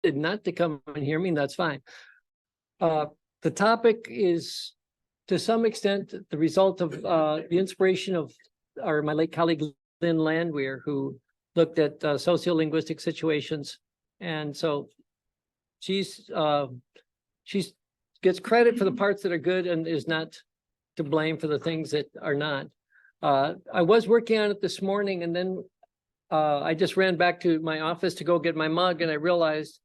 not to come and hear me, that's fine. The topic is, to some extent, the result of the inspiration of my late colleague Lynn Landwehr, who looked at sociolinguistic situations. And so she's gets credit for the parts that are good and is not to blame for the things that are not. I was working on it this morning, and then I just ran back to my office to go get my mug, and I realized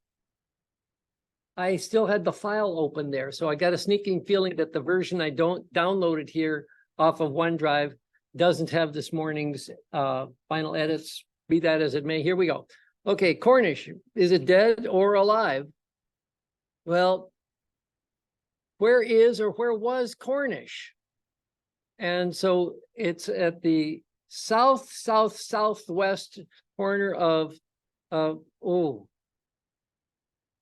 I still had the file open there. So I got a sneaking feeling that the version I don't downloaded here off of OneDrive doesn't have this morning's final edits, be that as it may. Here we go. Okay, Cornish, is it dead or alive? Well, where is or where was Cornish? And so it's at the southwest corner of,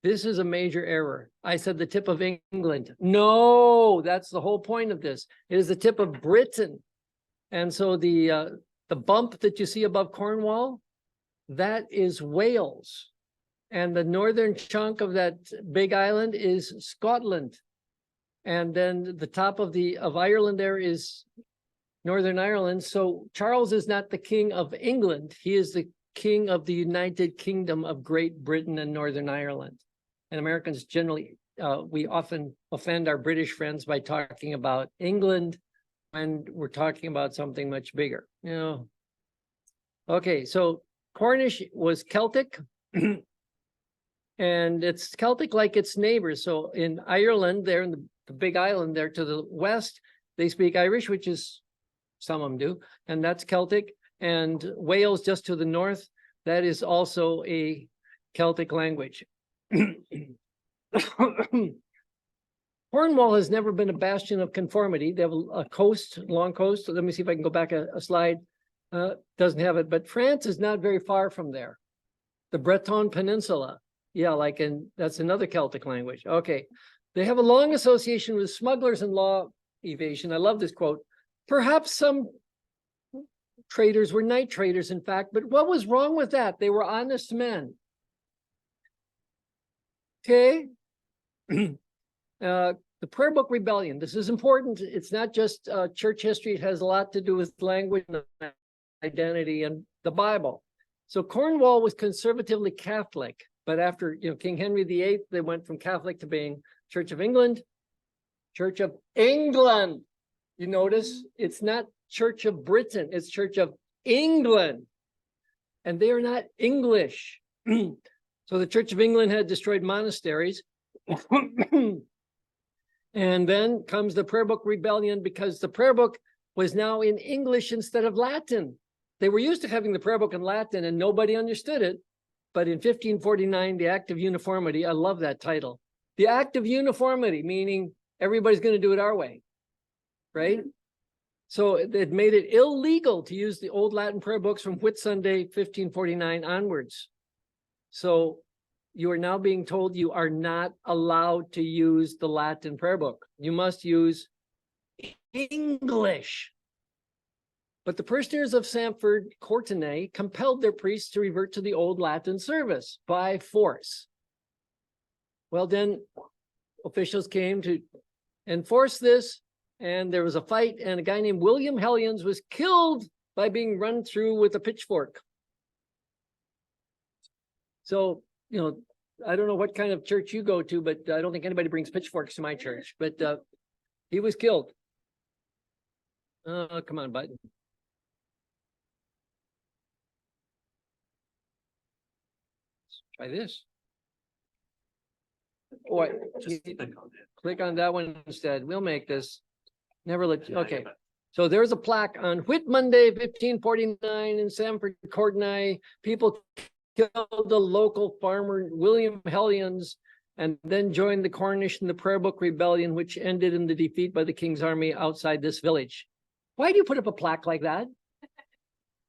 this is a major error. I said the tip of England. No, that's the whole point of this. It is the tip of Britain. And so the bump that you see above Cornwall, that is Wales. And the northern chunk of that big island is Scotland. And then the top of Ireland there is Northern Ireland. So Charles is not the king of England. He is the king of the United Kingdom of Great Britain and Northern Ireland. And Americans generally, we often offend our British friends by talking about England when we're talking about something much bigger. You know. Okay, so Cornish was Celtic. And it's Celtic like its neighbors. So in Ireland, there in the big island there to the west, they speak Irish, which is, some of them do, and that's Celtic. And Wales just to the north, that is also a Celtic language. Cornwall has never been a bastion of conformity. They have a coast, long coast. So let me see if I can go back a slide. Doesn't have it, but France is not very far from there. The Breton Peninsula. Yeah, that's another Celtic language. Okay. They have a long association with smugglers and law evasion. I love this quote. Perhaps some traders were night traders, in fact, but what was wrong with that? They were honest men. Okay. The Prayer Book Rebellion. This is important. It's not just church history. It has a lot to do with language and identity and the Bible. So Cornwall was conservatively Catholic. But after King Henry VIII, they went from Catholic to being Church of England. Church of England. You notice it's not Church of Britain, it's Church of England. And they are not English. So the Church of England had destroyed monasteries. And then comes the Prayer Book Rebellion, because the prayer book was now in English instead of Latin. They were used to having the prayer book in Latin and nobody understood it. But in 1549, the Act of Uniformity, I love that title. The Act of Uniformity, meaning everybody's going to do it our way, right? So it made it illegal to use the old Latin prayer books from Whitsunday, 1549 onwards. So you are now being told you are not allowed to use the Latin prayer book. You must use English. But the parishioners of Sandford Courtenay compelled their priests to revert to the old Latin service by force. Well, then officials came to enforce this, and there was a fight, and a guy named William Hellions was killed by being run through with a pitchfork. So, I don't know what kind of church you go to, but I don't think anybody brings pitchforks to my church. But he was killed. Come on, button. Try this. Oh, click on that one instead. We'll make this. Never let you. Okay. So there's a plaque on Whit Monday, 1549 in Sandford Courtenay. People killed the local farmer, William Hellions, and then joined the Cornish in the Prayer Book Rebellion, which ended in the defeat by the king's army outside this village. Why do you put up a plaque like that?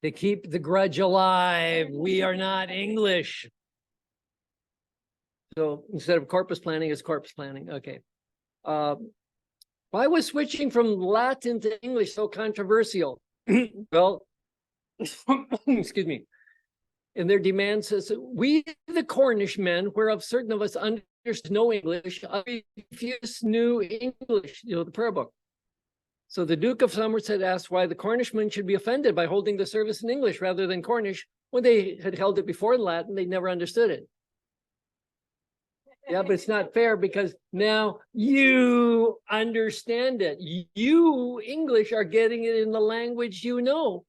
To keep the grudge alive. We are not English. So instead of corpus planting, it's corpse planting. Okay. Why was switching from Latin to English so controversial? Well, excuse me. And their demand says, we, the Cornish men, whereof certain of us understood no English, refuse knew English, the prayer book. So the Duke of Somerset asked why the Cornishmen should be offended by holding the service in English rather than Cornish when they had held it before in Latin. They never understood it. Yeah, but it's not fair because now you understand it. You, English, are getting it in the language you know.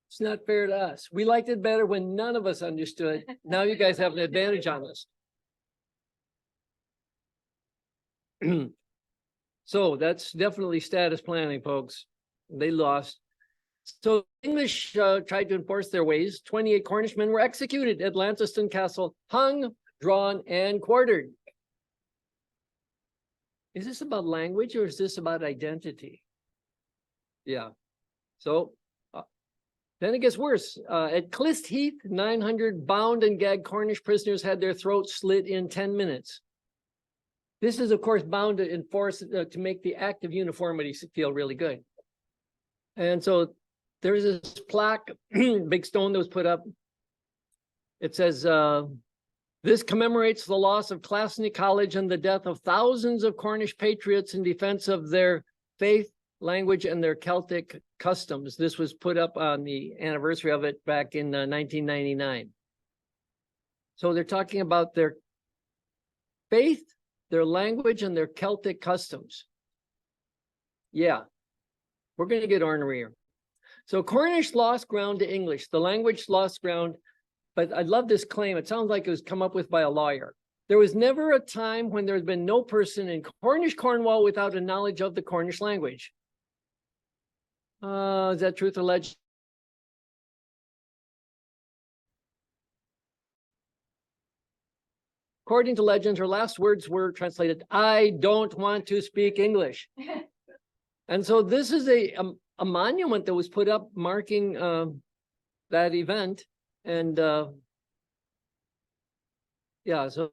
It's not fair to us. We liked it better when none of us understood. Now you guys have an advantage on us. So that's definitely status planning, folks. They lost. So English tried to enforce their ways. 28 Cornishmen were executed at Launceston Castle, hung, drawn, and quartered. Is this about language or is this about identity? Yeah. So then it gets worse. At Clyst Heath, 900 bound and gagged Cornish prisoners had their throats slit in 10 minutes. This is, of course, bound to enforce to make the act of uniformity feel really good. And so there's this plaque, big stone that was put up. It says, this commemorates the loss of Clasny College and the death of thousands of Cornish patriots in defense of their faith, language, and their Celtic customs. This was put up on the anniversary of it back in 1999. So they're talking about their faith, their language, and their Celtic customs. Yeah, we're going to get ornery here. So Cornish lost ground to English. The language lost ground, but I love this claim. It sounds like it was come up with by a lawyer. There was never a time when there has been no person in Cornish Cornwall without a knowledge of the Cornish language. Is that truth or legend? According to legends, her last words were translated, "I don't want to speak English." And so this is a monument that was put up marking that event. And yeah, so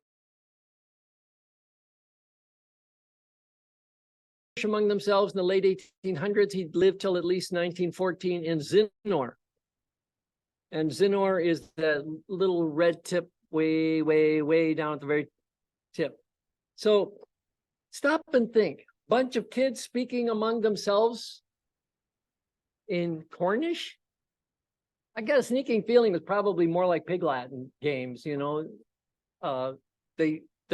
among themselves in the late 1800s, he lived till at least 1914 in Zinor. And Zinor is the little red tip way, way, way down at the very tip. So stop and think. Bunch of kids speaking among themselves in Cornish. I got a sneaking feeling it's probably more like Pig Latin games, their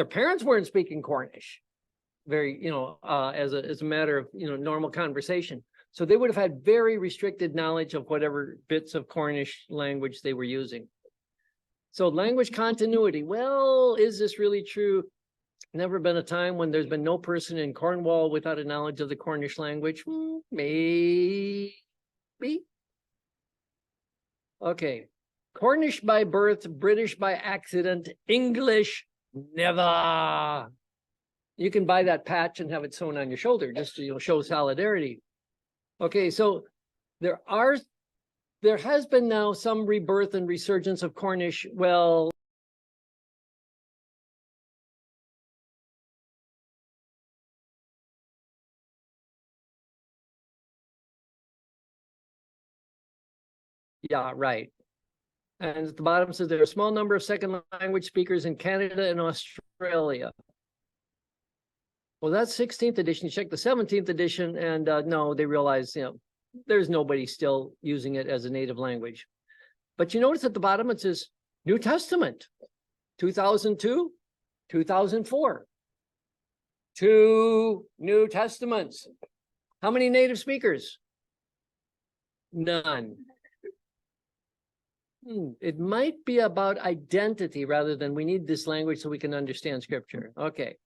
parents weren't speaking Cornish very, as a matter of, normal conversation. So they would have had very restricted knowledge of whatever bits of Cornish language they were using. So language continuity. Well, is this really true? Never been a time when there's been no person in Cornwall without a knowledge of the Cornish language. Maybe. Okay. Cornish by birth, British by accident, English never. You can buy that patch and have it sewn on your shoulder just to show solidarity. Okay, so there has been now some rebirth and resurgence of Cornish. Well, yeah, right. And at the bottom says there are a small number of second language speakers in Canada and Australia. Well, that's 16th edition. You check the 17th edition, and no, they realize, there's nobody still using it as a native language. But you notice at the bottom it says New Testament, 2002, 2004. 2 New Testaments. How many native speakers? None. It might be about identity rather than we need this language so we can understand scripture. Okay.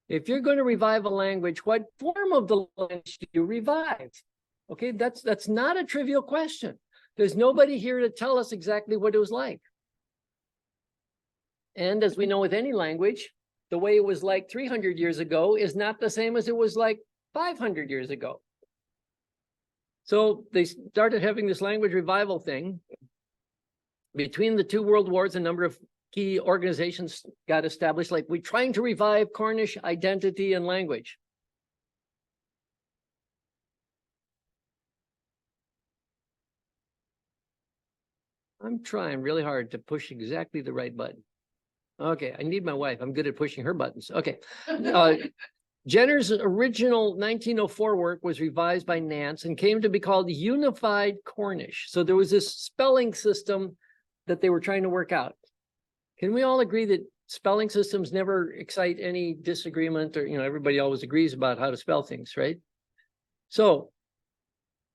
If you're going to revive a language, what form of the language do you revive? Okay, that's not a trivial question. There's nobody here to tell us exactly what it was like. And as we know with any language, the way it was like 300 years ago is not the same as it was like 500 years ago. So they started having this language revival thing. Between the 2 world wars, a number of key organizations got established, like we're trying to revive Cornish identity and language. I'm trying really hard to push exactly the right button. Okay, I need my wife. I'm good at pushing her buttons. Okay. Jenner's original 1904 work was revised by Nance and came to be called Unified Cornish. So there was this spelling system that they were trying to work out. Can we all agree that spelling systems never excite any disagreement, or, everybody always agrees about how to spell things, right? So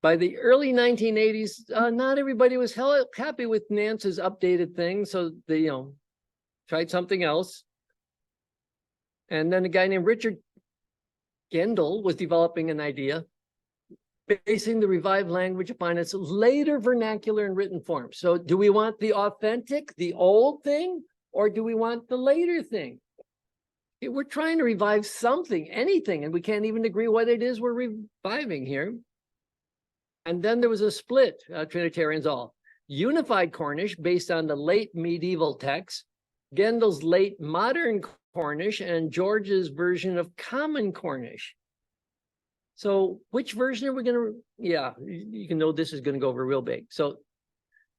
by the early 1980s, not everybody was happy with Nance's updated thing. So they, tried something else. And then a guy named Richard Gendel was developing an idea, basing the revived language upon its later vernacular and written form. So do we want the authentic, the old thing, or do we want the later thing? We're trying to revive something, anything, and we can't even agree what it is we're reviving here. And then there was a split, Trinitarians all. Unified Cornish, based on the late medieval text, Gendel's late modern Cornish, and George's version of Common Cornish. So which version are we going to, you can know this is going to go over real big. So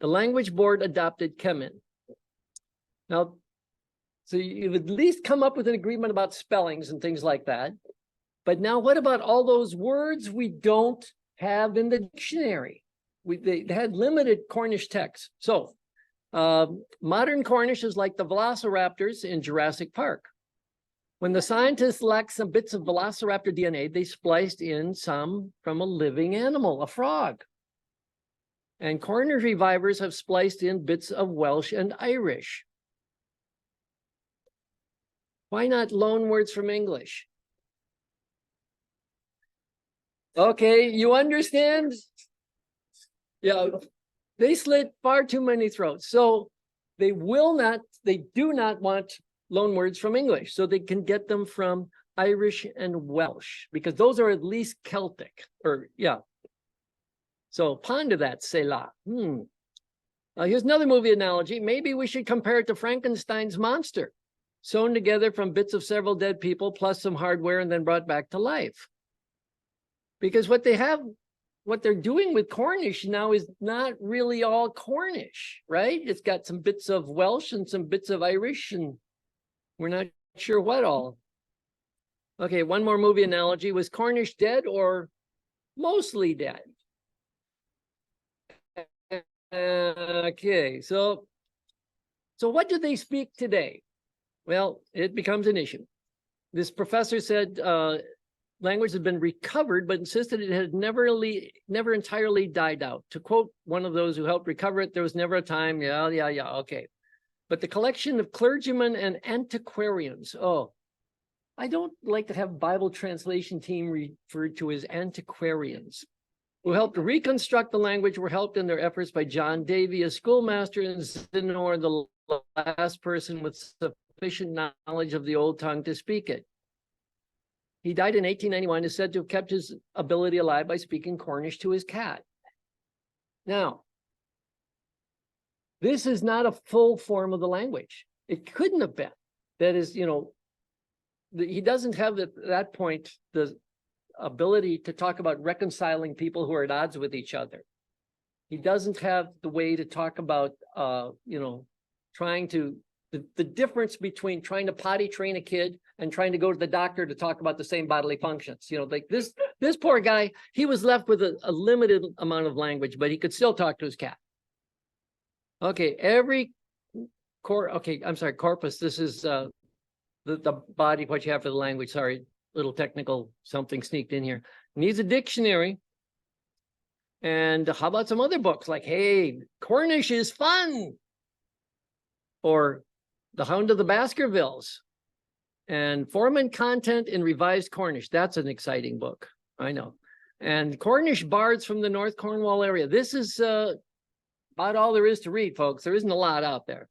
the language board adopted Kemin. Now, so you've at least come up with an agreement about spellings and things like that. But now what about all those words we don't have in the dictionary? They had limited Cornish text. So modern Cornish is like the velociraptors in Jurassic Park. When the scientists lacked some bits of velociraptor DNA, they spliced in some from a living animal, a frog. And Cornish revivers have spliced in bits of Welsh and Irish. Why not loan words from English? Okay, you understand? Yeah, they slit far too many throats. So they do not want loan words from English. So they can get them from Irish and Welsh, because those are at least Celtic, So ponder that, Selah. Here's another movie analogy. Maybe we should compare it to Frankenstein's monster, sewn together from bits of several dead people plus some hardware and then brought back to life. Because what they're doing with Cornish now is not really all Cornish, right? It's got some bits of Welsh and some bits of Irish, and we're not sure what all. Okay, one more movie analogy. Was Cornish dead or mostly dead? Okay, so what do they speak today? Well, it becomes an issue. This professor said language had been recovered, but insisted it had never entirely died out. To quote one of those who helped recover it, there was never a time, okay. But the collection of clergymen and antiquarians, I don't like to have Bible translation team referred to as antiquarians, who helped reconstruct the language, were helped in their efforts by John Davy, a schoolmaster, and Zenor, the last person with sufficient knowledge of the old tongue to speak it. He died in 1891, is said to have kept his ability alive by speaking Cornish to his cat. Now, this is not a full form of the language. It couldn't have been. That is, he doesn't have at that point the ability to talk about reconciling people who are at odds with each other. He doesn't have the way to talk about, trying to, the difference between trying to potty train a kid and trying to go to the doctor to talk about the same bodily functions. Like this poor guy, he was left with a limited amount of language, but he could still talk to his cat. Okay, corpus. This is the body, what you have for the language. Sorry, little technical something sneaked in here. Needs a dictionary. And how about some other books like, hey, Cornish is fun, or The Hound of the Baskervilles, and Form and Content in Revised Cornish. That's an exciting book, I know. And Cornish Bards from the North Cornwall area. This is about all there is to read, folks. There isn't a lot out there.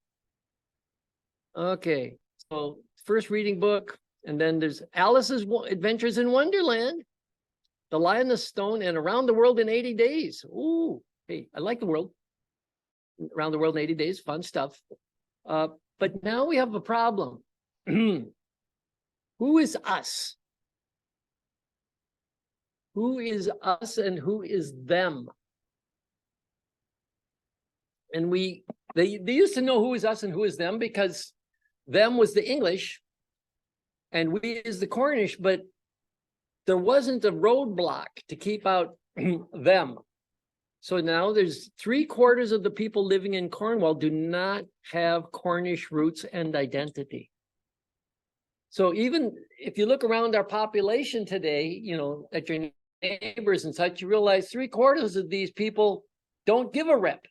Okay, so first reading book, and then there's Alice's Adventures in Wonderland, The Lioness Stone, and Around the World in 80 Days. Ooh, hey, I like the world. Around the World in 80 Days, fun stuff. But now we have a problem. Who is us? Who is us and who is them? And they used to know who is us and who is them, because them was the English and we is the Cornish, but there wasn't a roadblock to keep out them. So now there's 3/4 of the people living in Cornwall do not have Cornish roots and identity. So even if you look around our population today, you know, at your neighbors and such, you realize 3/4 of these people don't give a rip.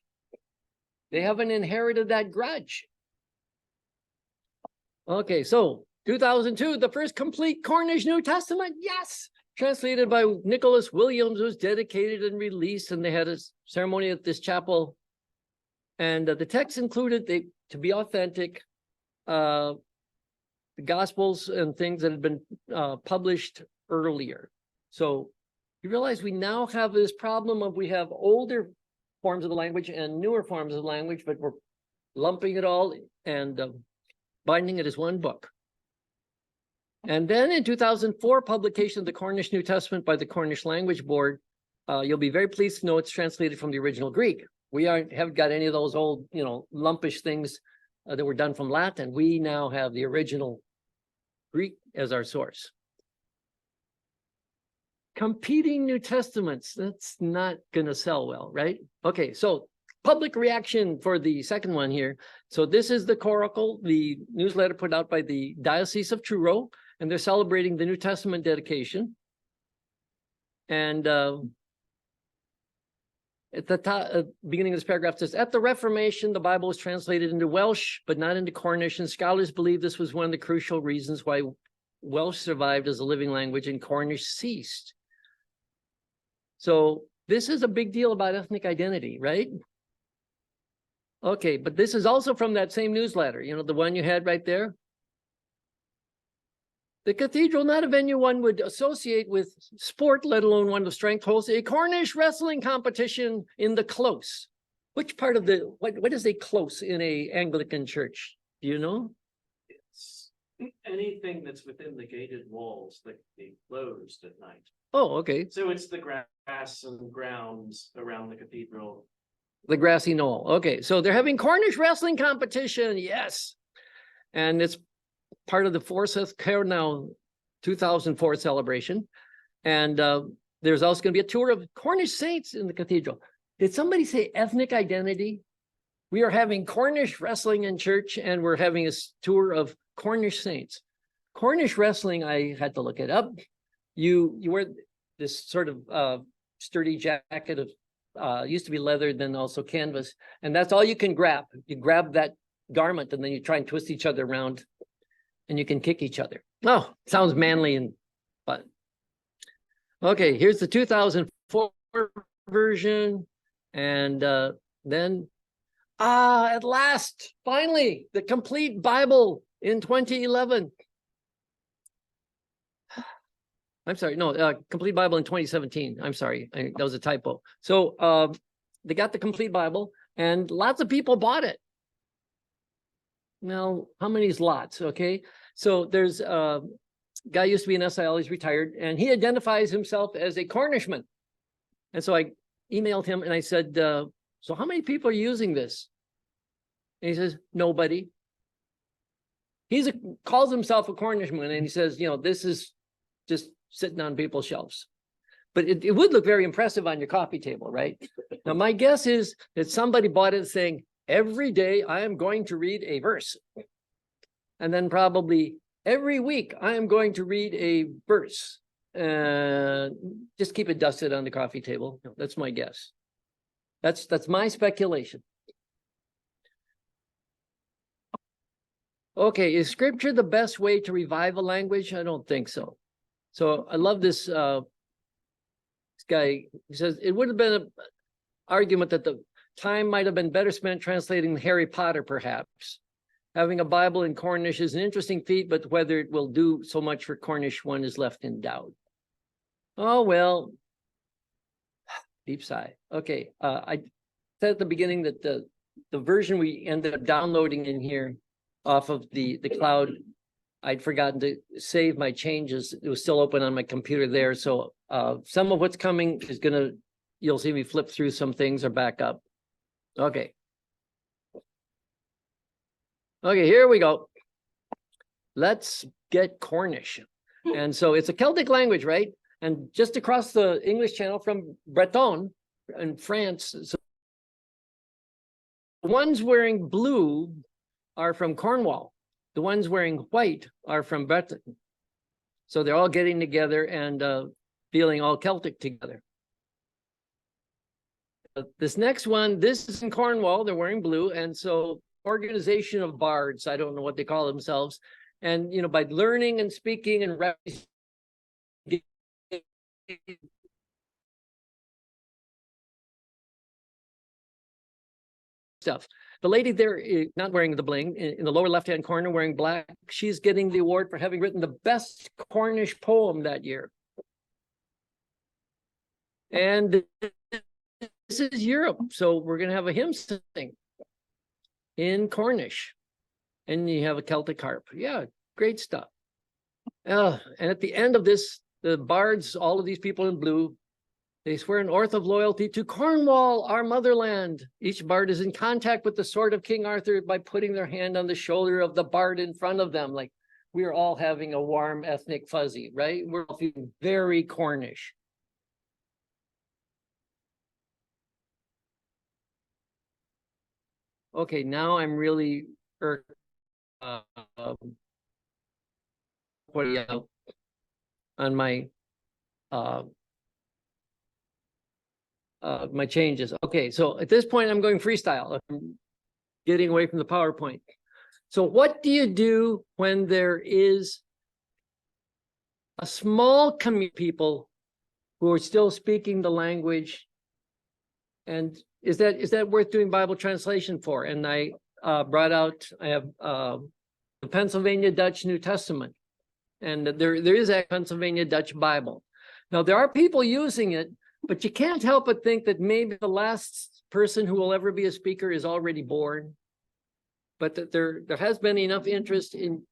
They haven't inherited that grudge. Okay, so 2002, the first complete Cornish New Testament, yes, translated by Nicholas Williams, was dedicated and released, and they had a ceremony at this chapel. And the text included, to be authentic, the Gospels and things that had been published earlier. So you realize we now have this problem of we have older forms of the language and newer forms of the language, but we're lumping it all and binding it as one book. And then in 2004, publication of the Cornish New Testament by the Cornish Language Board. You'll be very pleased to know it's translated from the original Greek. We haven't got any of those old, you know, lumpish things that were done from Latin. We now have the original Greek as our source. Competing New Testaments, that's not going to sell well, right? Okay, so public reaction for the second one here. So this is the Coracle, the newsletter put out by the Diocese of Truro, and they're celebrating the New Testament dedication. And at the top, beginning of this paragraph, it says, at the Reformation, the Bible was translated into Welsh, but not into Cornish, and scholars believe this was one of the crucial reasons why Welsh survived as a living language and Cornish ceased. So this is a big deal about ethnic identity, right? Okay, but this is also from that same newsletter, you know, the one you had right there. The cathedral, not a venue one would associate with sport, let alone one of strength, holds a Cornish wrestling competition in the close. Which part of the, what is a close in a Anglican church? Do you know? It's anything that's within the gated walls that can be closed at night. Oh, okay. So it's the grass and grounds around the cathedral. The grassy knoll. Okay, so they're having Cornish wrestling competition. Yes. And it's part of the Unseth now 2004 celebration. And there's also going to be a tour of Cornish saints in the cathedral. Did somebody say ethnic identity? We are having Cornish wrestling in church, and we're having a tour of Cornish saints. Cornish wrestling, I had to look it up. You wear this sort of sturdy jacket of used to be leather, then also canvas, and that's all you can grab. You grab that garment and then you try and twist each other around and you can kick each other. Oh, sounds manly and fun. Okay, here's the 2004 version. And then, at last, finally, the complete Bible in 2011. I'm sorry, no, complete Bible in 2017. I'm sorry, that was a typo. So they got the complete Bible and lots of people bought it. Now, how many is lots? Okay, so there's a guy used to be an SIL, he's retired, and he identifies himself as a Cornishman. And so I emailed him and I said, so how many people are using this? And he says, nobody. He calls himself a Cornishman, and he says, you know, this is just sitting on people's shelves. But it would look very impressive on your coffee table, right? Now, my guess is that somebody bought it saying, every day I am going to read a verse. And then probably every week I am going to read a verse. Just keep it dusted on the coffee table. That's my guess. That's my speculation. Okay, is scripture the best way to revive a language? I don't think so. So I love this, this guy. He says, it would have been an argument that the time might have been better spent translating Harry Potter, perhaps. Having a Bible in Cornish is an interesting feat, but whether it will do so much for Cornish, one is left in doubt. Oh, well, deep sigh. Okay, I said at the beginning that the version we ended up downloading in here off of the cloud, I'd forgotten to save my changes. It was still open on my computer there. So some of what's coming is you'll see me flip through some things or back up. Okay. Okay, here we go. Let's get Cornish. And so it's a Celtic language, right? And just across the English Channel from Breton in France. So the ones wearing blue are from Cornwall. The ones wearing white are from Breton. So they're all getting together and feeling all Celtic together. This next one, this is in Cornwall. They're wearing blue. And so organization of bards, I don't know what they call themselves. And, you know, by learning and speaking and stuff. The lady there, not wearing the bling, in the lower left-hand corner, wearing black, she's getting the award for having written the best Cornish poem that year. And this is Europe, so we're going to have a hymn sing in Cornish. And you have a Celtic harp. Yeah, great stuff. And at the end of this, the bards, all of these people in blue, they swear an oath of loyalty to Cornwall, our motherland. Each bard is in contact with the sword of King Arthur by putting their hand on the shoulder of the bard in front of them. Like we're all having a warm ethnic fuzzy, right? We're all feeling very Cornish. Okay, now I'm really on my my changes. Okay, so at this point I'm going freestyle. I'm getting away from the PowerPoint. So what do you do when there is a small community of people who are still speaking the language? And is that worth doing Bible translation for? And I brought out, I have the Pennsylvania Dutch New Testament. And there is a Pennsylvania Dutch Bible. Now, there are people using it, but you can't help but think that maybe the last person who will ever be a speaker is already born. But that there has been enough interest in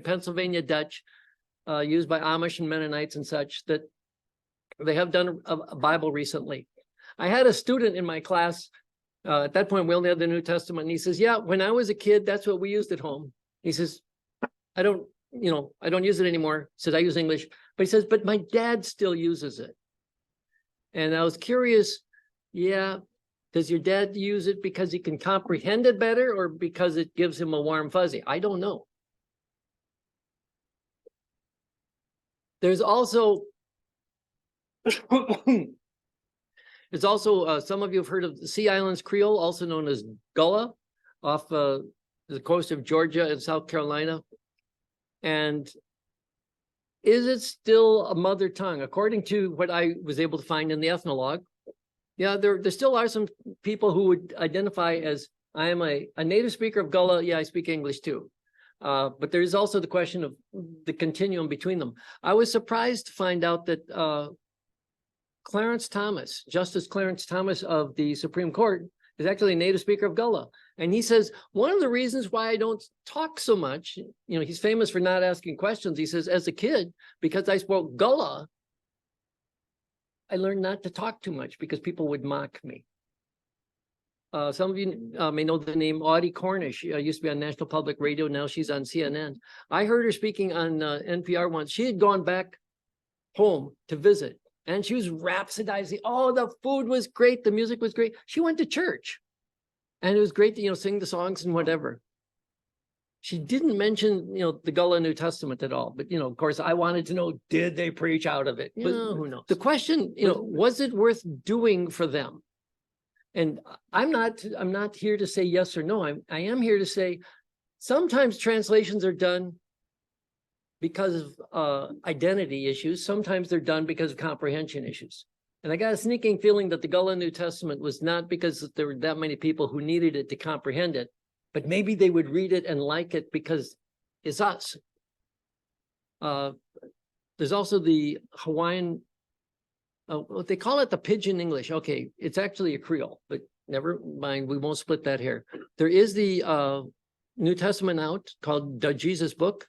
Pennsylvania Dutch used by Amish and Mennonites and such that they have done a Bible recently. I had a student in my class, at that point we only had the New Testament, and he says, yeah, when I was a kid, that's what we used at home. He says, I don't use it anymore. He says, I use English. But he says, but my dad still uses it. And I was curious, yeah, does your dad use it because he can comprehend it better or because it gives him a warm fuzzy? I don't know. There's also, some of you have heard of the Sea Islands Creole, also known as Gullah, off the coast of Georgia and South Carolina. And is it still a mother tongue? According to what I was able to find in the ethnologue, yeah, there still are some people who would identify as, I am a native speaker of Gullah. Yeah, I speak English too. But there is also the question of the continuum between them. I was surprised to find out that Clarence Thomas, Justice Clarence Thomas of the Supreme Court, is actually a native speaker of Gullah. And he says, one of the reasons why I don't talk so much, you know, he's famous for not asking questions. He says, as a kid, because I spoke Gullah, I learned not to talk too much because people would mock me. Some of you may know the name Audie Cornish. Used to be on National Public Radio. Now she's on CNN. I heard her speaking on NPR once. She had gone back home to visit. And she was rhapsodizing. Oh, the food was great. The music was great. She went to church. And it was great to, you know, sing the songs and whatever. She didn't mention, you know, the Gullah New Testament at all. But, you know, of course, I wanted to know, did they preach out of it? You know, who knows? The question, you know, was it worth doing for them? And I'm not here to say yes or no. I am here to say sometimes translations are done because of identity issues. Sometimes they're done because of comprehension issues. And I got a sneaking feeling that the Gullah New Testament was not because there were that many people who needed it to comprehend it, but maybe they would read it and like it because it's us. There's also the Hawaiian, what they call it, the Pidgin English. Okay, it's actually a Creole, but never mind, we won't split that here. There is the New Testament out called the Jesus Book.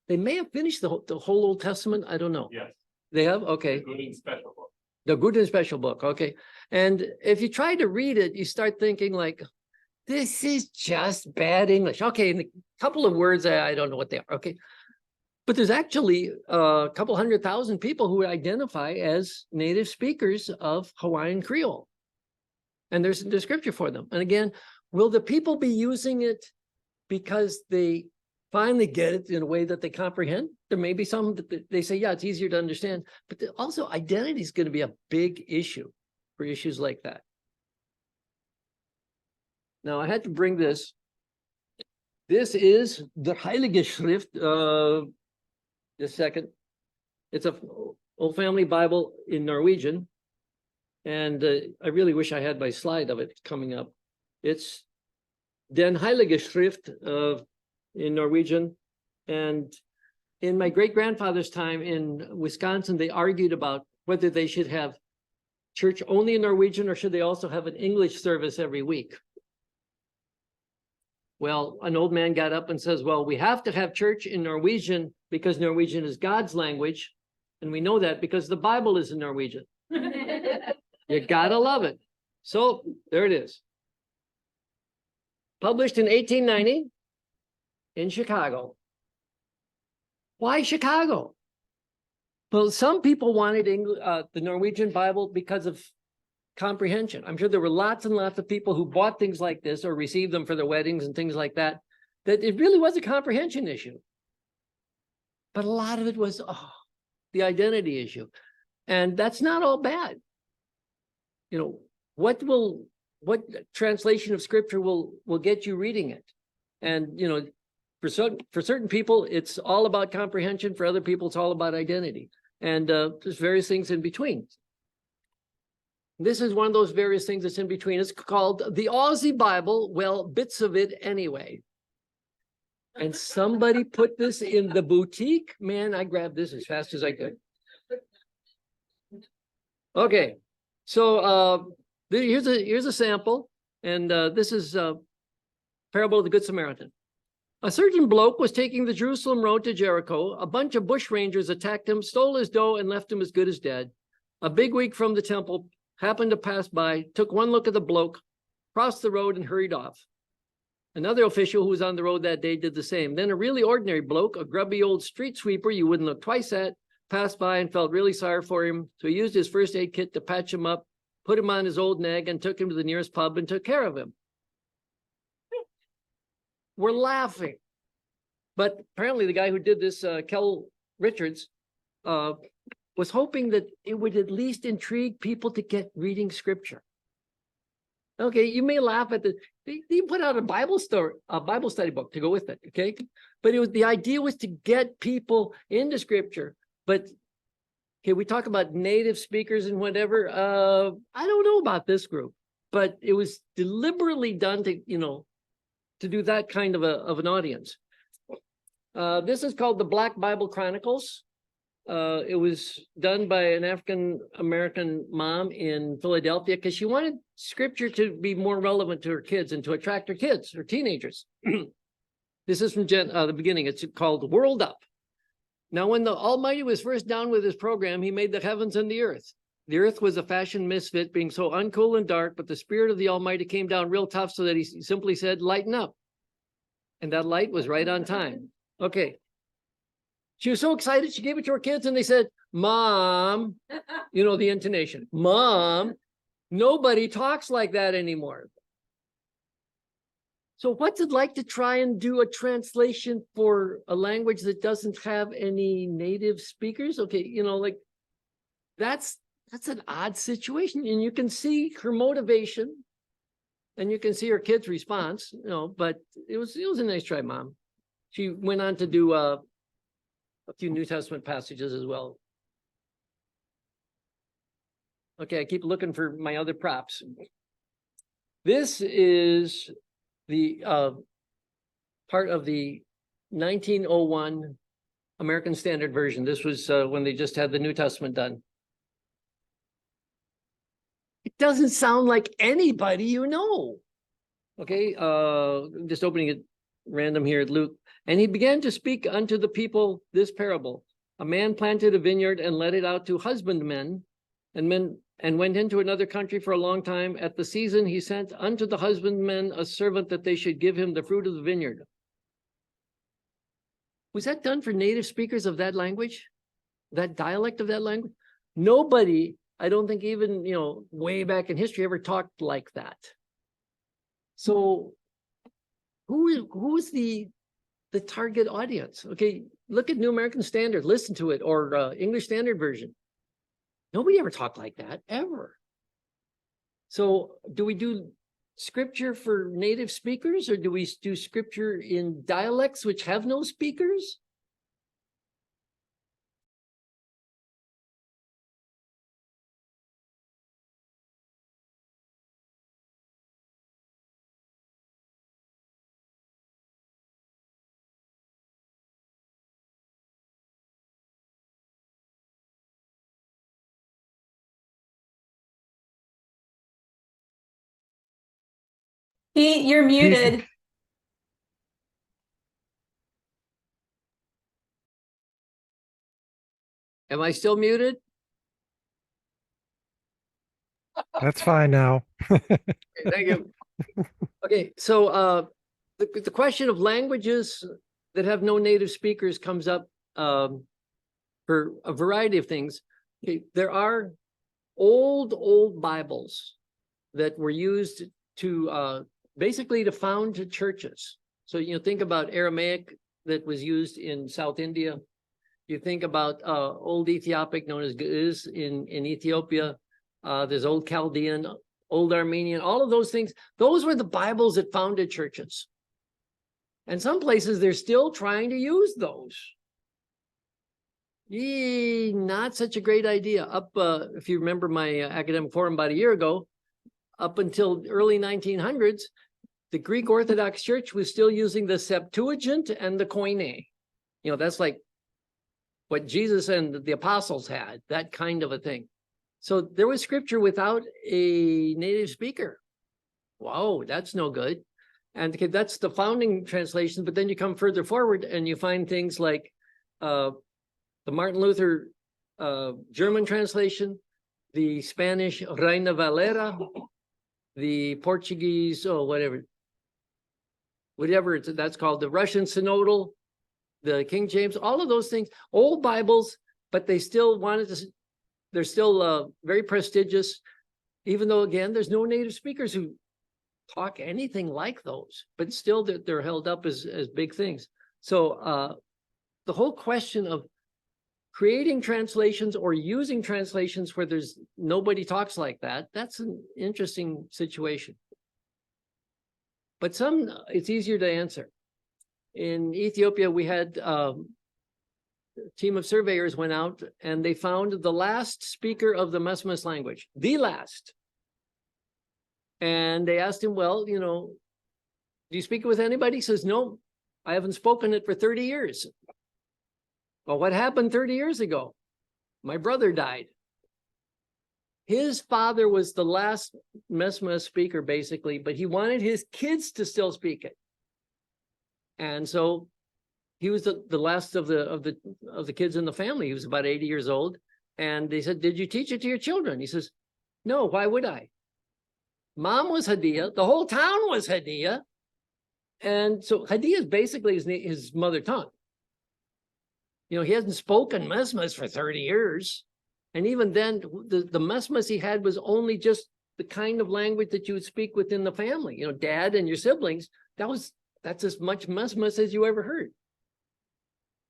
They may have finished the whole Old Testament. I don't know. Yes. They have? Okay. The Good and Special Book. The Good and Special Book. Okay. And if you try to read it, you start thinking like, This is just bad English. Okay, and a couple of words, I don't know what they are. Okay. But there's actually a couple 100,000 people who identify as native speakers of Hawaiian Creole. And there's scripture for them. And again, will the people be using it because they finally get it in a way that they comprehend? There may be some that they say, yeah, it's easier to understand. But also identity is going to be a big issue for issues like that. Now, I had to bring this. This is the Heilige Schrift. Just a second. It's a old family Bible in Norwegian. And I really wish I had my slide of it coming up. It's Den Heilige Schrift in Norwegian. And in my great-grandfather's time in Wisconsin, they argued about whether they should have church only in Norwegian or should they also have an English service every week. Well, an old man got up and says, well, we have to have church in Norwegian because Norwegian is God's language. And we know that because the Bible is in Norwegian. You gotta love it. So there it is. Published in 1890 in Chicago. Why Chicago? Well, some people wanted the Norwegian Bible because of comprehension. I'm sure there were lots and lots of people who bought things like this or received them for their weddings and things like that, that it really was a comprehension issue. But a lot of it was the identity issue. And that's not all bad. You know, what translation of scripture will get you reading it? And, you know, for certain people, it's all about comprehension. For other people, it's all about identity. And there's various things in between. This is one of those various things that's in between. It's called the Aussie Bible. Well, bits of it anyway. And somebody put this in the boutique. Man, I grabbed this as fast as I could. Okay, so here's a sample, and this is Parable of the Good Samaritan. A certain bloke was taking the Jerusalem road to Jericho. A bunch of bushrangers attacked him, stole his dough, and left him as good as dead. A bigwig from the temple happened to pass by, took one look at the bloke, crossed the road, and hurried off. Another official who was on the road that day did the same. Then a really ordinary bloke, a grubby old street sweeper you wouldn't look twice at, passed by and felt really sorry for him. So he used his first aid kit to patch him up, put him on his old nag, and took him to the nearest pub and took care of him. We're laughing. But apparently the guy who did this, Kel Richards, was hoping that it would at least intrigue people to get reading scripture. Okay, you may laugh at they put out a Bible study book to go with it, okay? But the idea was to get people into scripture. But okay, we talk about native speakers and whatever. I don't know about this group, but it was deliberately done to, you know, to do that kind of an audience. This is called the Black Bible Chronicles. It was done by an African-American mom in Philadelphia because she wanted scripture to be more relevant to her kids and to attract her kids, her teenagers. This is from the beginning. It's called World Up. Now, when the Almighty was first down with his program, he made the heavens and the earth. The earth was a fashion misfit, being so uncool and dark, but the Spirit of the Almighty came down real tough so that he simply said, lighten up. And that light was right on time. Okay. She was so excited, she gave it to her kids, and they said, Mom, you know, the intonation, Mom, nobody talks like that anymore. So what's it like to try and do a translation for a language that doesn't have any native speakers? Okay, you know, like that's an odd situation. And you can see her motivation and you can see her kid's response, you know, but it was a nice try, Mom. She went on to do a few New Testament passages as well. Okay, I keep looking for my other props. This is the part of the 1901 American Standard Version. This was when they just had the New Testament done. It doesn't sound like anybody you know. Okay, just opening it random here at Luke. And he began to speak unto the people this parable. A man planted a vineyard and let it out to husbandmen, and and went into another country for a long time. At the season, he sent unto the husbandmen a servant that they should give him the fruit of the vineyard. Was that done for native speakers of that language? That dialect of that language? Nobody, I don't think even, way back in history ever talked like that. So who is the target audience? Okay, look at New American Standard, listen to it, or English Standard Version. Nobody ever talked like that, ever. So do we do scripture for native speakers, or do we do scripture in dialects which have no speakers? Pete, you're muted. Am I still muted? That's fine now. Okay, thank you. Okay, so the question of languages that have no native speakers comes up for a variety of things. Okay, there are old Bibles that were used to basically to found churches. So think about Aramaic that was used in South India. You think about Old Ethiopic, known as Ge'ez in Ethiopia. There's Old Chaldean, Old Armenian, all of those things. Those were the Bibles that founded churches. And some places they're still trying to use those. Not such a great idea. If you remember my academic forum about a year ago, up until early 1900s, the Greek Orthodox Church was still using the Septuagint and the Koine. That's like what Jesus and the apostles had, that kind of a thing. So there was scripture without a native speaker. Wow, that's no good. And okay, that's the founding translation, but then you come further forward and you find things like the Martin Luther German translation, the Spanish Reina Valera, the Portuguese, whatever that's called, the Russian Synodal, the King James, all of those things, old Bibles, but they still wanted to, they're still very prestigious, even though, again, there's no native speakers who talk anything like those, but still they're held up as big things. So the whole question of creating translations or using translations where there's nobody talks like that, that's an interesting situation. But it's easier to answer. In Ethiopia, we had a team of surveyors went out and they found the last speaker of the Mesmes language, the last. And they asked him, well, do you speak it with anybody? He says, no, I haven't spoken it for 30 years. Well, what happened 30 years ago? My brother died. His father was the last Mesmes speaker, basically, but he wanted his kids to still speak it. And so he was the last of the kids in the family. He was about 80 years old. And they said, did you teach it to your children? He says, no, why would I? Mom was Hadia. The whole town was Hadia. And so Hadia is basically his mother tongue. He hasn't spoken Mesmes for 30 years. And even then, the Mesmes he had was only just the kind of language that you would speak within the family. Dad and your siblings, that's as much Mesmes as you ever heard.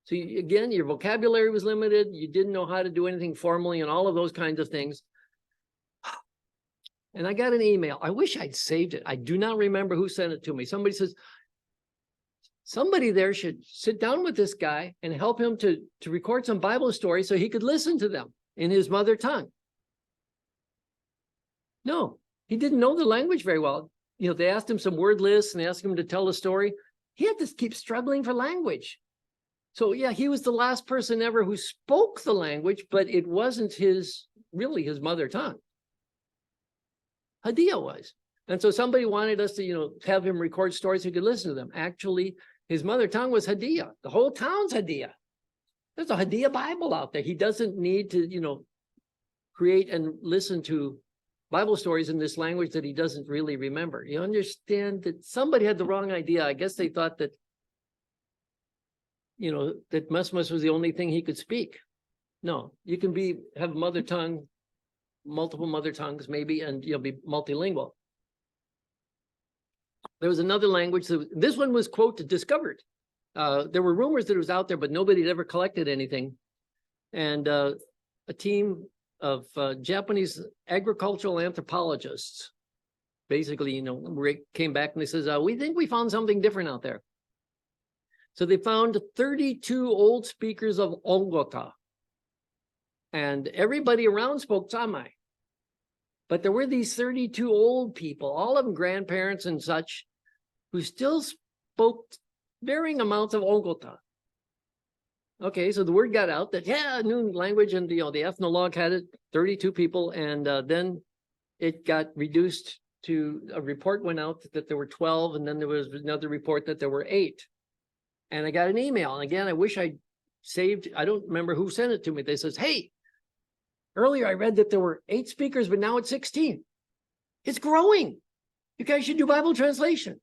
So again, your vocabulary was limited. You didn't know how to do anything formally and all of those kinds of things. And I got an email. I wish I'd saved it. I do not remember who sent it to me. Somebody says, somebody there should sit down with this guy and help him to record some Bible stories so he could listen to them in his mother tongue. No, he didn't know the language very well. They asked him some word lists and they asked him to tell a story. He had to keep struggling for language. So yeah, he was the last person ever who spoke the language, but it wasn't really his mother tongue. Hadia was. And so somebody wanted us to, have him record stories so he could listen to them. Actually, his mother tongue was Hadia. The whole town's Hadia. There's a Hadia Bible out there. He doesn't need to, create and listen to Bible stories in this language that he doesn't really remember. You understand that somebody had the wrong idea. I guess they thought that, you know, that Musmus was the only thing he could speak. No, you can have mother tongue, multiple mother tongues maybe, and you'll be multilingual. There was another language this one was, quote, discovered. There were rumors that it was out there, but nobody had ever collected anything. And a team of Japanese agricultural anthropologists basically, you know, came back and they says, we think we found something different out there. So they found 32 old speakers of Ongota. And everybody around spoke Tamai. But there were these 32 old people, all of them grandparents and such, who still spoke varying amounts of Ongota. Okay, so the word got out that, yeah, new language, and, you know, the ethnologue had it, 32 people, and then it got reduced to, a report went out that there were 12, and then there was another report that there were 8. And I got an email, and again, I wish I saved, I don't remember who sent it to me. They says, hey, earlier I read that there were 8 speakers, but now it's 16. It's growing. You guys should do Bible translation.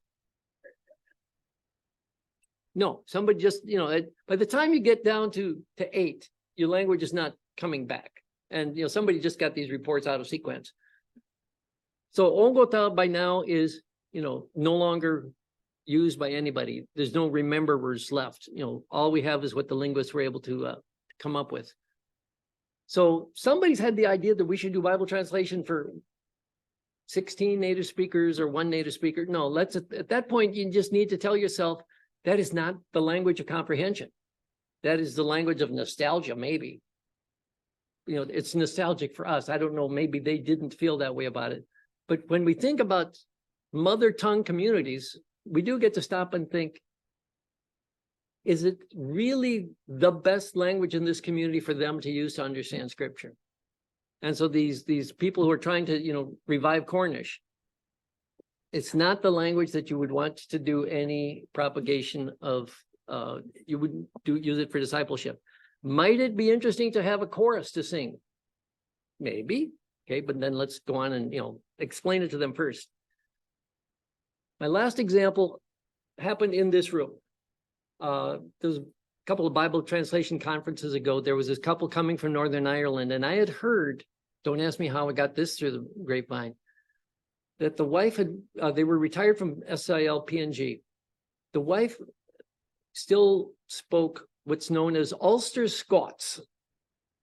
No, somebody just, you know, by the time you get down to 8, your language is not coming back. And, you know, somebody just got these reports out of sequence. So Ongota by now is, you know, no longer used by anybody. There's no rememberers left. You know, all we have is what the linguists were able to come up with. So somebody's had the idea that we should do Bible translation for 16 native speakers or 1 native speaker. No, let's, at that point, you just need to tell yourself that is not the language of comprehension. That is the language of nostalgia, maybe. You know, it's nostalgic for us. I don't know, maybe they didn't feel that way about it. But when we think about mother tongue communities, we do get to stop and think, is it really the best language in this community for them to use to understand scripture? And so these people who are trying to, you know, revive Cornish, it's not the language that you would want to do any propagation of, you wouldn't use it for discipleship. Might it be interesting to have a chorus to sing? Maybe. Okay, but then let's go on and, you know, explain it to them first. My last example happened in this room. There was a couple of Bible translation conferences ago. There was this couple coming from Northern Ireland, and I had heard, don't ask me how I got this through the grapevine, that the wife had, they were retired from SIL PNG. The wife still spoke what's known as Ulster Scots.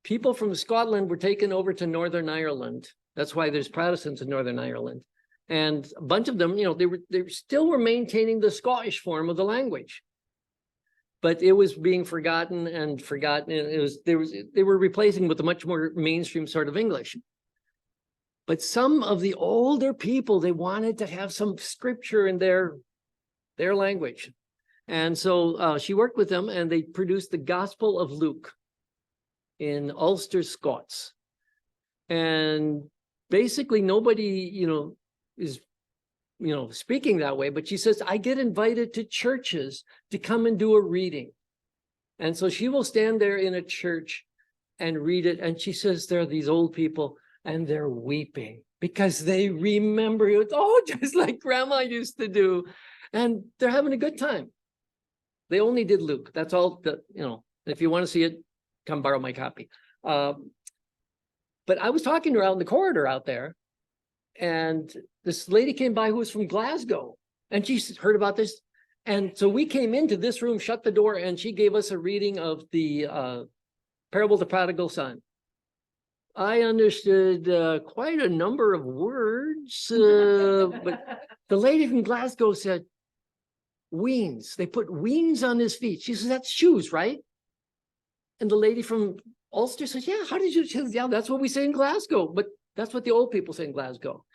People from Scotland were taken over to Northern Ireland. That's why there's Protestants in Northern Ireland. And a bunch of them, you know, they still were maintaining the Scottish form of the language. But it was being forgotten and forgotten. They were replacing with a much more mainstream sort of English. But some of the older people, they wanted to have some scripture in their language. And so she worked with them, and they produced the Gospel of Luke in Ulster Scots. And basically nobody, you know, is, you know, speaking that way, but she says, I get invited to churches to come and do a reading. And so she will stand there in a church and read it. And she says, there are these old people and they're weeping because they remember it. Oh, just like grandma used to do. And they're having a good time. They only did Luke. That's all that, you know, if you want to see it, come borrow my copy. But I was talking to her out in the corridor out there, and this lady came by who was from Glasgow, and she heard about this. And so we came into this room, shut the door, and she gave us a reading of the parable of the prodigal son. I understood quite a number of words, but the lady from Glasgow said, weans. They put weans on his feet. She says, that's shoes, right? And the lady from Ulster says, yeah, how did you? She says, yeah, that's what we say in Glasgow, but that's what the old people say in Glasgow.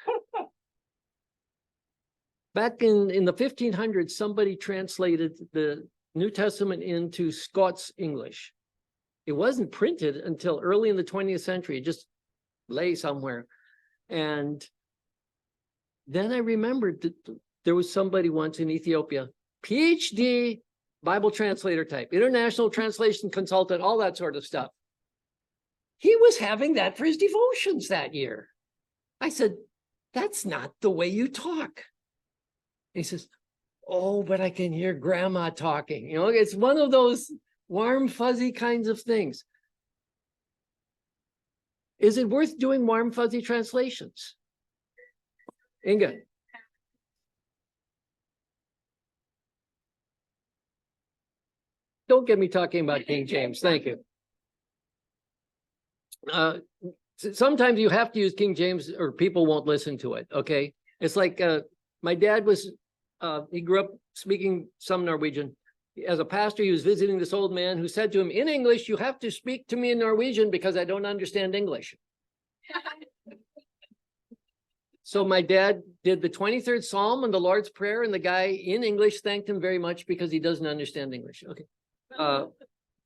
Back in the 1500s, somebody translated the New Testament into Scots English. It wasn't printed until early in the 20th century. It just lay somewhere. And then I remembered that there was somebody once in Ethiopia, PhD, Bible translator type, international translation consultant, all that sort of stuff. he was having that for his devotions that year. I said, that's not the way you talk. He says, oh, but I can hear grandma talking. You know, it's one of those warm, fuzzy kinds of things. Is it worth doing warm, fuzzy translations? Inga. Don't get me talking about King James. Thank you. Sometimes you have to use King James or people won't listen to it. Okay. It's like my dad was, he grew up speaking some Norwegian. As a pastor, he was visiting this old man who said to him, in English, you have to speak to me in Norwegian because I don't understand English. So my dad did the 23rd Psalm and the Lord's Prayer, and the guy in English thanked him very much because he doesn't understand English. Okay.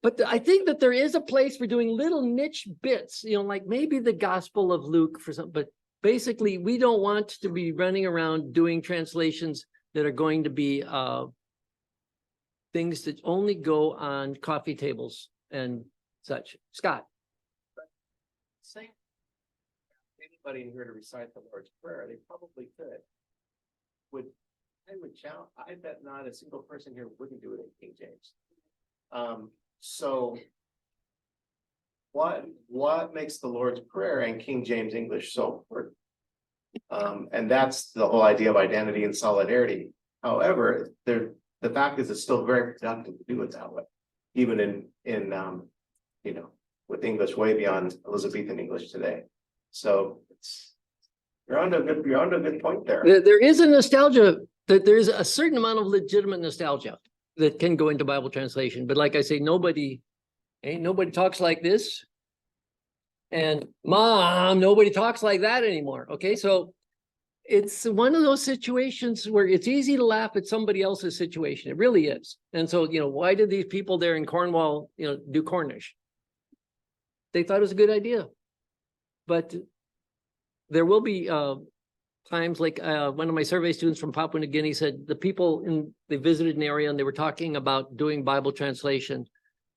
But I think that there is a place for doing little niche bits, you know, like maybe the Gospel of Luke for some, but basically we don't want to be running around doing translations that are going to be things that only go on coffee tables and such. Scott. Same. Anybody in here to recite the Lord's Prayer, they probably could. I would challenge, I bet not a single person here wouldn't do it in King James. So what makes the Lord's Prayer and King James English so important? And that's the whole idea of identity and solidarity. However, the fact is it's still very productive to do it that way, even in you know, with English way beyond Elizabethan English today. So you're on a good point there. There is a nostalgia, that there's a certain amount of legitimate nostalgia that can go into Bible translation. But like I say, nobody talks like this. And Mom, nobody talks like that anymore. Okay, so it's one of those situations where it's easy to laugh at somebody else's situation. It really is. And so, you know, why did these people there in Cornwall, you know, do Cornish? They thought it was a good idea. But there will be times like one of my survey students from Papua New Guinea said the people they visited an area and they were talking about doing Bible translation.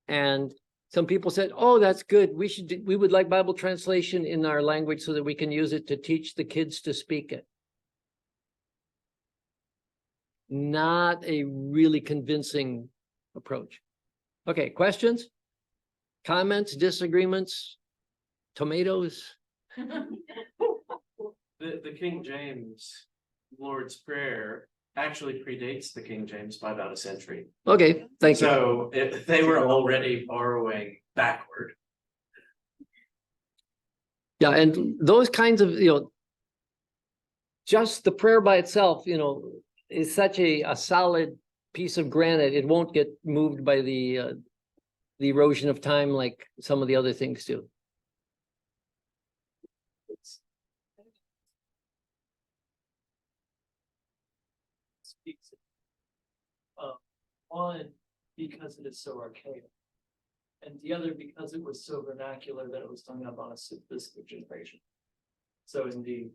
And some people said, oh, that's good. We would like Bible translation in our language so that we can use it to teach the kids to speak it. Not a really convincing approach. Okay, questions? Comments, disagreements, tomatoes? The King James Lord's Prayer actually predates the King James by about a century. Okay, thank you. So they were already borrowing backward. Yeah, and those kinds of, you know, just the prayer by itself, you know, is such a solid piece of granite. It won't get moved by the erosion of time like some of the other things do. Speaks one, because it is so archaic, and the other because it was so vernacular that it was hung up on a simplistic generation. So indeed,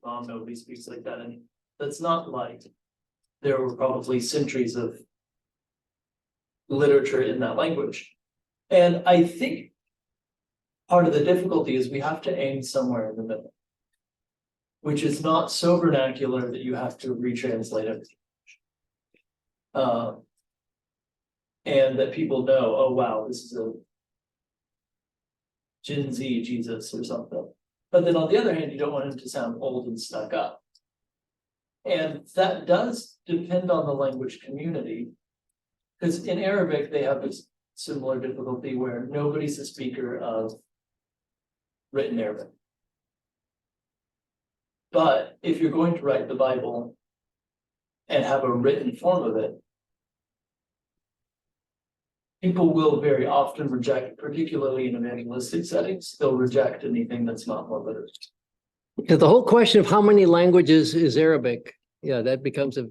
nobody speaks like that, and that's not like there were probably centuries of literature in that language. And I think part of the difficulty is we have to aim somewhere in the middle, which is not so vernacular that you have to retranslate everything. And that people know, oh wow, this is a Gen Z Jesus or something. But then on the other hand, you don't want him to sound old and stuck up. And that does depend on the language community. Because in Arabic, they have this similar difficulty where nobody's a speaker of written Arabic. But if you're going to write the Bible and have a written form of it, people will very often reject, particularly in evangelistic settings, they'll reject anything that's not more literate. Yeah, the whole question of how many languages is Arabic, yeah, that becomes a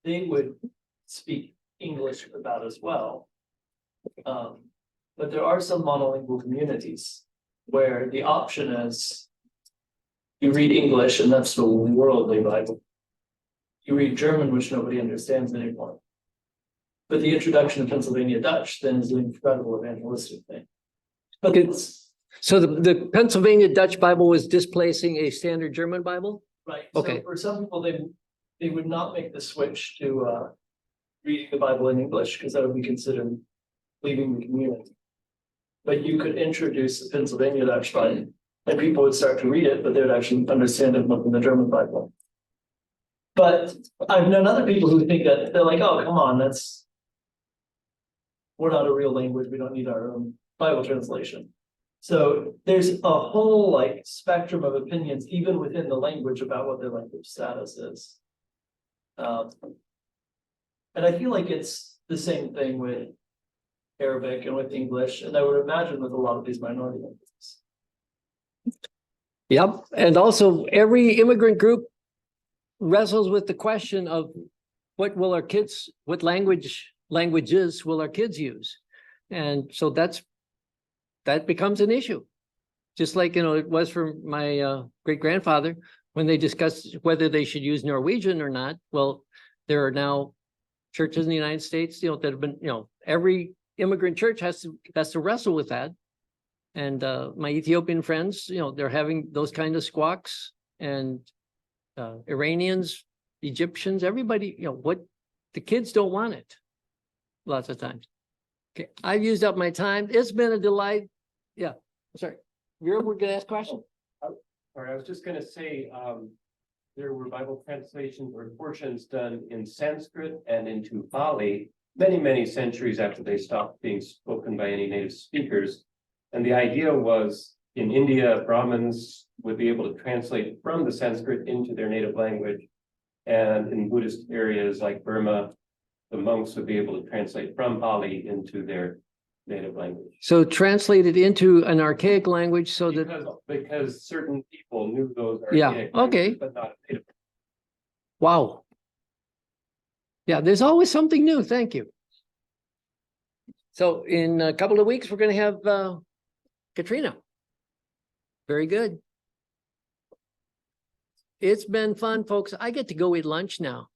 they would speak English about as well. But there are some monolingual communities where the option is you read English and that's the worldly Bible. you read German, which nobody understands anymore. But the introduction of Pennsylvania Dutch then is an incredible evangelistic thing. But Okay. it's So the Pennsylvania Dutch Bible was displacing a standard German Bible? right. Okay. So for some people, they would not make the switch to reading the Bible in English because that would be considered leaving the community. But you could introduce the Pennsylvania Dutch Bible and people would start to read it, but they would actually understand it more than the German Bible. But I've known other people who think that they're like, oh, come on, we're not a real language. We don't need our own Bible translation. So there's a whole like spectrum of opinions, even within the language, about what their language status is. And I feel like it's the same thing with Arabic and with English, and I would imagine with a lot of these minority languages. Yep, and also every immigrant group wrestles with the question of what languages will our kids use? And so that becomes an issue. Just like, it was for my great grandfather when they discussed whether they should use Norwegian or not. Well, there are now churches in the United States, that have been, every immigrant church has to wrestle with that. And my Ethiopian friends, they're having those kind of squawks, and Iranians, Egyptians, everybody, what the kids don't want it lots of times. Okay, I've used up my time. It's been a delight. Yeah, sorry. We're gonna ask questions. Sorry, I was just gonna say, there were Bible translations or portions done in Sanskrit and into Pali many, many centuries after they stopped being spoken by any native speakers. And the idea was in India, Brahmins would be able to translate from the Sanskrit into their native language. And in Buddhist areas like Burma, the monks would be able to translate from Pali into their native language. So translated into an archaic language so that, Because certain people knew those Yeah, archaic okay. languages, but not native. wow. Yeah, there's always something new. Thank you. So in a couple of weeks, we're gonna have Katrina. Very good. It's been fun, folks. I get to go eat lunch now.